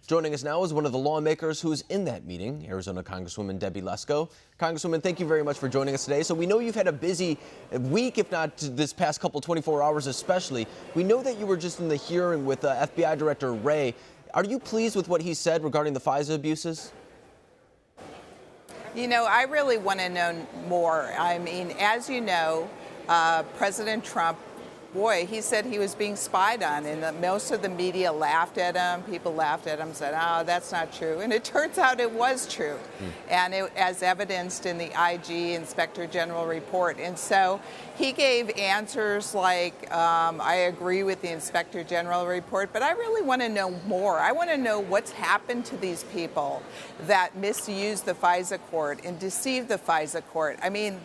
Joining us now is one of the lawmakers who's in that meeting, Arizona Congresswoman Debbie Lesko. Congresswoman, thank you very much for joining us today. So we know you've had a busy week, if not this past couple 24 hours especially. We know that you were just in the hearing with FBI Director Wray. Are you pleased with what he said regarding the FISA abuses? You know, I really want to know more. I mean, as you know, President Trump, boy, he said he was being spied on, and most of the media laughed at him. People laughed at him, said, oh, that's not true. And it turns out it was true, and as evidenced in the IG Inspector General report. And so he gave answers like, I agree with the Inspector General report, but I really want to know more. I want to know what's happened to these people that misused the FISA court and deceived the FISA court. I mean,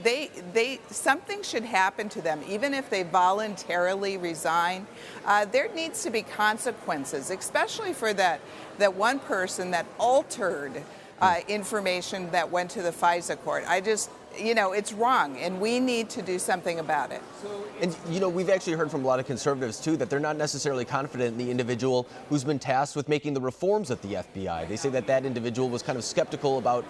something should happen to them, even if they voluntarily resign. There needs to be consequences, especially for that one person that altered information that went to the FISA court. It's wrong, and we need to do something about it. And, we've actually heard from a lot of conservatives, too, that they're not necessarily confident in the individual who's been tasked with making the reforms at the FBI. They say that individual was kind of skeptical about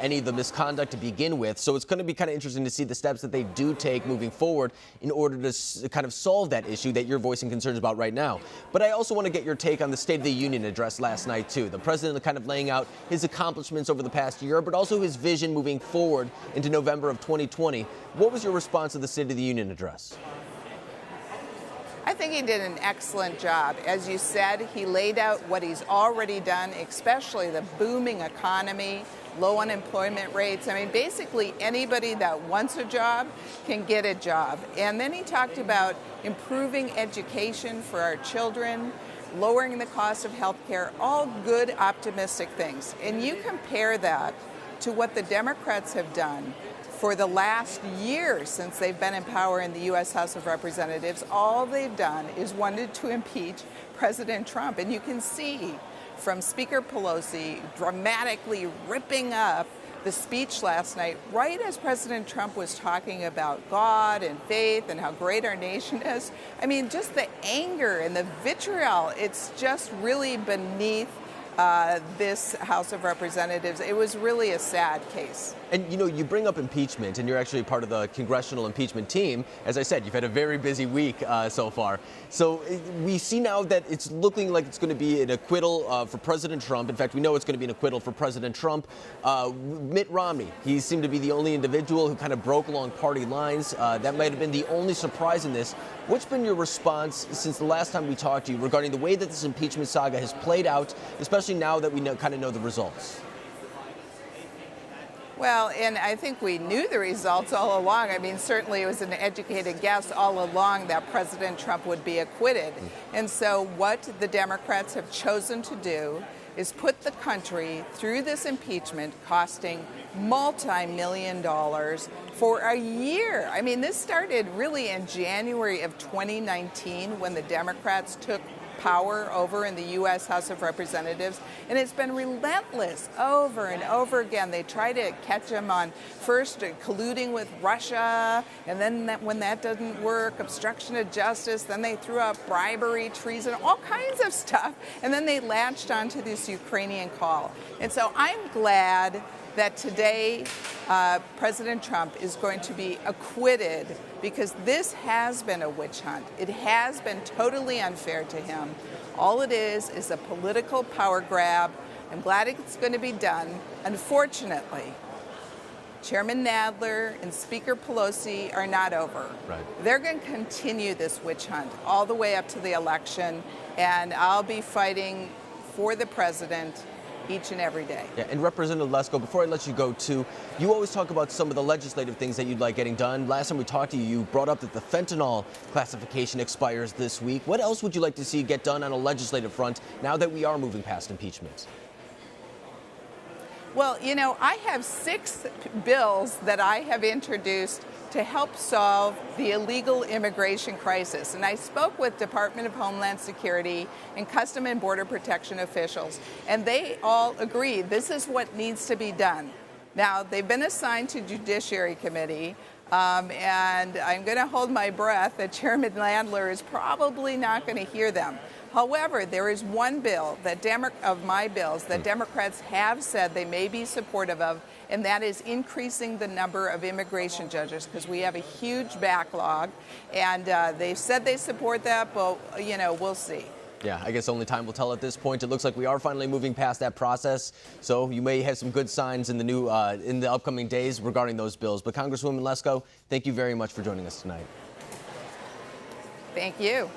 any of the misconduct to begin with. So it's going to be kind of interesting to see the steps that they do take moving forward in order to kind of solve that issue that you're voicing concerns about right now. But I also want to get your take on the State of the Union address last night, too. The president kind of laying out his accomplishments over the past year, but also his vision moving forward into November of 2020. What was your response to the State of the Union address? I think he did an excellent job. As you said, he laid out what he's already done, especially the booming economy, low unemployment rates. I mean, basically anybody that wants a job can get a job. And then he talked about improving education for our children, lowering the cost of health care, all good, optimistic things. And you compare that to what the Democrats have done for the last year since they've been in power in the U.S. House of Representatives. All they've done is wanted to impeach President Trump. And you can see from Speaker Pelosi dramatically ripping up the speech last night, right as President Trump was talking about God and faith and how great our nation is. I mean, just the anger and the vitriol, it's just really beneath this House of Representatives. It was really a sad case. And, you bring up impeachment, and you're actually part of the congressional impeachment team. As I said, you've had a very busy week so far. So we see now that it's looking like it's going to be an acquittal for President Trump. In fact, we know it's going to be an acquittal for President Trump. Mitt Romney, he seemed to be the only individual who kind of broke along party lines. That might have been the only surprise in this. What's been your response since the last time we talked to you regarding the way that this impeachment saga has played out, especially now that we kind of know the results? Well, and I think we knew the results all along. I mean, certainly it was an educated guess all along that President Trump would be acquitted. And so what the Democrats have chosen to do is put the country through this impeachment costing multi-million dollars for a year. I mean, this started really in January of 2019 when the Democrats took power over in the U.S. House of Representatives, and it's been relentless over and over again. They try to catch him on first colluding with Russia, and then when that doesn't work, obstruction of justice, then they threw up bribery, treason, all kinds of stuff, and then they latched onto this Ukrainian call. And so I'm glad that today President Trump is going to be acquitted, because this has been a witch hunt. It has been totally unfair to him. All it is a political power grab. I'm glad it's going to be done. Unfortunately, Chairman Nadler and Speaker Pelosi are not over. Right. They're going to continue this witch hunt all the way up to the election, and I'll be fighting for the president each and every day. Yeah, and Representative Lesko, before I let you go too, you always talk about some of the legislative things that you'd like getting done. Last time we talked to you, you brought up that the fentanyl classification expires this week. What else would you like to see get done on a legislative front now that we are moving past impeachment? Well, I have 6 bills that I have introduced to help solve the illegal immigration crisis. And I spoke with Department of Homeland Security and Custom and Border Protection officials, and they all agree this is what needs to be done. Now, they've been assigned to Judiciary Committee, and I'm going to hold my breath that Chairman Nadler is probably not going to hear them. However, there is one bill that of my bills that Democrats have said they may be supportive of, and that is increasing the number of immigration judges, because we have a huge backlog, and they've said they support that, but, you know, we'll see. Yeah, I guess only time will tell at this point. It looks like we are finally moving past that process, so you may have some good signs in the upcoming days regarding those bills. But Congresswoman Lesko, thank you very much for joining us tonight. Thank you.